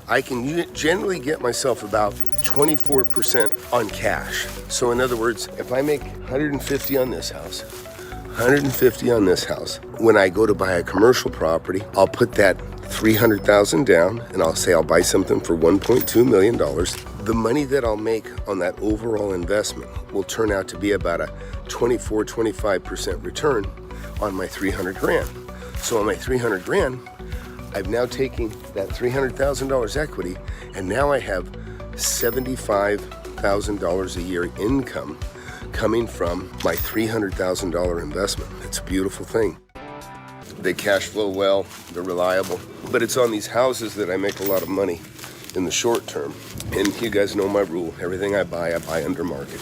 I can generally get myself about 24% on cash. So in other words, if I make 150 on this house, 150 on this house, when I go to buy a commercial property, I'll put that 300,000 down and I'll say I'll buy something for $1.2 million. The money that I'll make on that overall investment will turn out to be about a 25% return on my 300 grand. So on my 300 grand, I've now taken that $300,000 equity, and now I have $75,000 a year income coming from my $300,000 investment. It's a beautiful thing. They cash flow well, they're reliable, but it's on these houses that I make a lot of money in the short term. And you guys know my rule, everything I buy under market.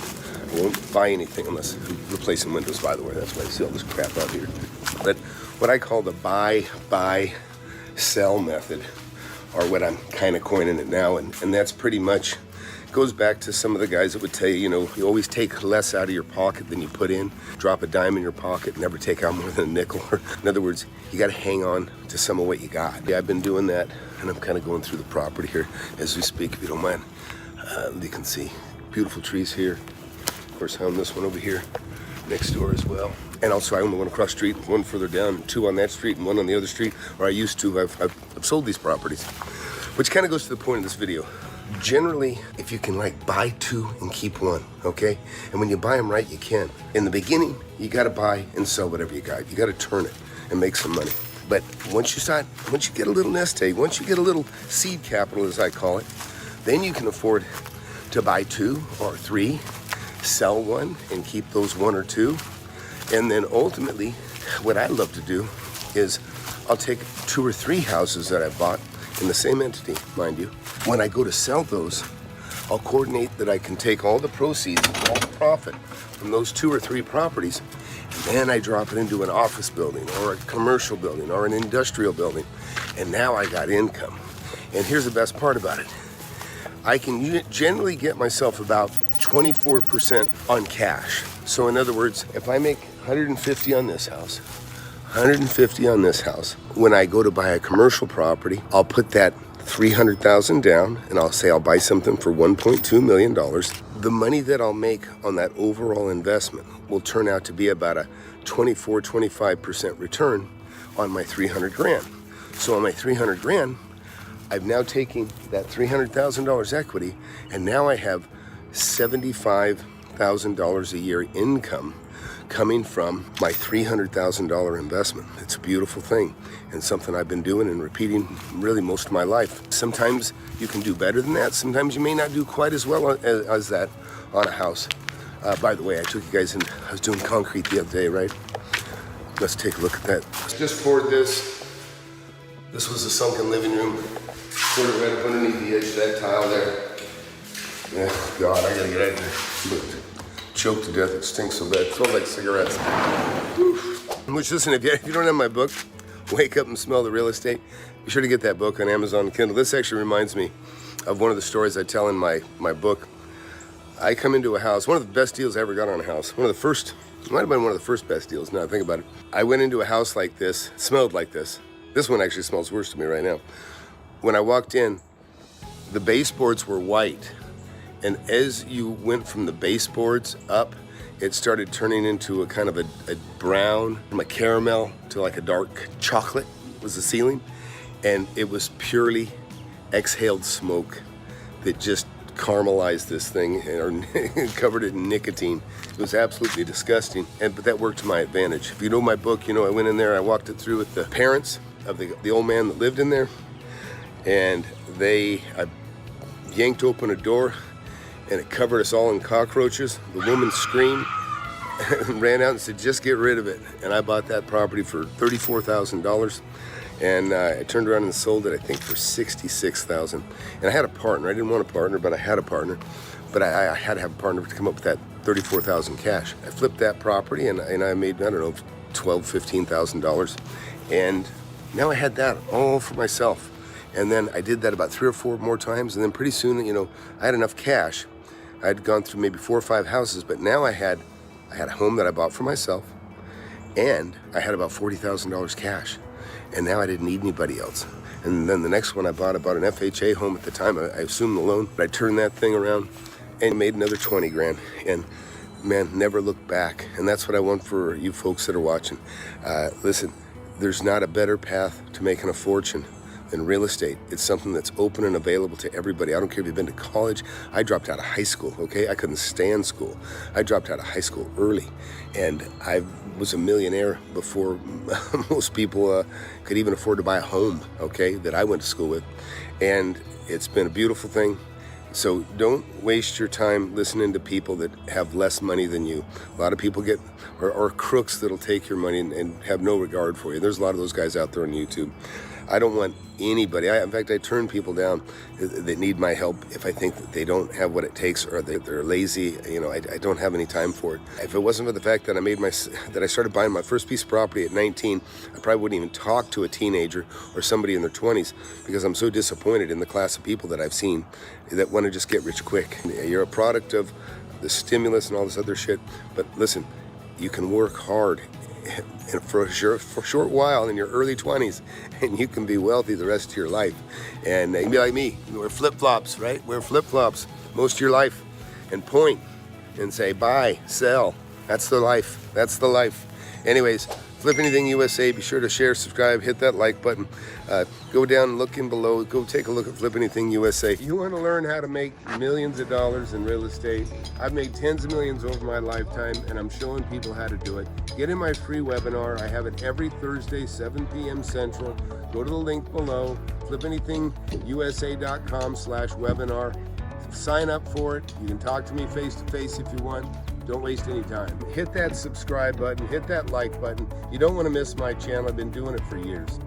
I won't buy anything unless I'm replacing windows, by the way. That's why I see all this crap out here. But what I call the buy, sell method, or what I'm kind of coining it now, and that's pretty much goes back to some of the guys that would tell you, you always take less out of your pocket than you put in. Drop a dime in your pocket, never take out more than a nickel. In other words, you got to hang on to some of what you got. Yeah, I've been doing that, and I'm kind of going through the property here as we speak, if you don't mind. You can see beautiful trees here. Of course, I own this one over here next door as well. And also I own the one across the street, one further down, two on that street and one on the other street, or I used to. I've sold these properties, which kind of goes to the point of this video. Generally, if you can buy two and keep one, okay? And when you buy them right, you can. In the beginning, you got to buy and sell whatever you got. You got to turn it and make some money. But once you get a little nest egg, once you get a little seed capital, as I call it, then you can afford to buy two or three, sell one and keep those one or two. And then ultimately, what I love to do is I'll take two or three houses that I bought in the same entity, mind you. When I go to sell those, I'll coordinate that I can take all the proceeds, all the profit from those two or three properties, and then I drop it into an office building or a commercial building or an industrial building. And now I got income. And here's the best part about it. I can generally get myself about 24% on cash. So in other words, if I make 150 on this house, 150 on this house, when I go to buy a commercial property, I'll put that 300,000 down and I'll say I'll buy something for $1.2 million. The money that I'll make on that overall investment will turn out to be about a 25% return on my 300 grand. So on my 300 grand, I've now taken that $300,000 equity, and now I have $75,000 a year income coming from my $300,000 investment. It's a beautiful thing, and something I've been doing and repeating really most of my life. Sometimes you can do better than that. Sometimes you may not do quite as well as that on a house. By the way, I took you guys in, I was doing concrete the other day, right? Let's take a look at that. Just poured this. This was a sunken living room. Poured it right up underneath the edge of that tile there. Yeah, God, I gotta get out of here. Look, choked to death, it stinks so bad. It smells like cigarettes. Which, listen, if you don't have my book, Wake Up and Smell the Real Estate, be sure to get that book on Amazon Kindle. This actually reminds me of one of the stories I tell in my book. I come into a house, one of the best deals I ever got on a house. One of the first, it might have been one of the first best deals, now I think about it. I went into a house like this, it smelled like this. This one actually smells worse to me right now. When I walked in, the baseboards were white. And as you went from the baseboards up, it started turning into a kind of a brown, from a caramel to like a dark chocolate was the ceiling. And it was purely exhaled smoke that just caramelized this thing or covered it in nicotine. It was absolutely disgusting, but that worked to my advantage. If you know my book, you know I went in there, I walked it through with the parents of the old man that lived in there, and I yanked open a door, and it covered us all in cockroaches. The woman screamed and ran out and said, just get rid of it. And I bought that property for $34,000. And I turned around and sold it, I think, for $66,000. And I had a partner. I didn't want a partner, but I had a partner. But I had to have a partner to come up with that $34,000 cash. I flipped that property, and I made, I don't know, $12,000, $15,000. And now I had that all for myself. And then I did that about 3 or 4 more times. And then pretty soon, I had enough cash. I had gone through maybe 4 or 5 houses, but now I had a home that I bought for myself, and I had about $40,000 cash. And now I didn't need anybody else. And then the next one I bought an FHA home at the time. I assumed the loan, but I turned that thing around and made another 20 grand. And man, never look back. And that's what I want for you folks that are watching. Listen, there's not a better path to making a fortune than real estate. It's something that's open and available to everybody. I don't care if you've been to college. I dropped out of high school, okay? I couldn't stand school. I dropped out of high school early, and I was a millionaire before most people could even afford to buy a home, okay, that I went to school with. And it's been a beautiful thing. So don't waste your time listening to people that have less money than you. A lot of people are crooks that'll take your money and have no regard for you. There's a lot of those guys out there on YouTube. I don't want anybody. In fact, I turn people down that need my help if I think that they don't have what it takes or they're lazy. You know, I don't have any time for it. If it wasn't for the fact that I started buying my first piece of property at 19, I probably wouldn't even talk to a teenager or somebody in their 20s because I'm so disappointed in the class of people that I've seen that want to just get rich quick. You're a product of the stimulus and all this other shit. But listen, you can work hard for a short while in your early 20s, and you can be wealthy the rest of your life. And you can be like me, wear flip-flops, right? Wear flip-flops most of your life and point and say buy, sell. That's the life. That's the life. Anyways, FlipAnything USA, be sure to share, subscribe, hit that like button. Go down and look in below. Go take a look at FlipAnything USA. If you want to learn how to make millions of dollars in real estate, I've made tens of millions over my lifetime, and I'm showing people how to do it. Get in my free webinar. I have it every Thursday, 7 p.m. Central. Go to the link below, FlipAnythingUSA.com/webinar. Sign up for it. You can talk to me face to face if you want. Don't waste any time. Hit that subscribe button, hit that like button. You don't want to miss my channel. I've been doing it for years.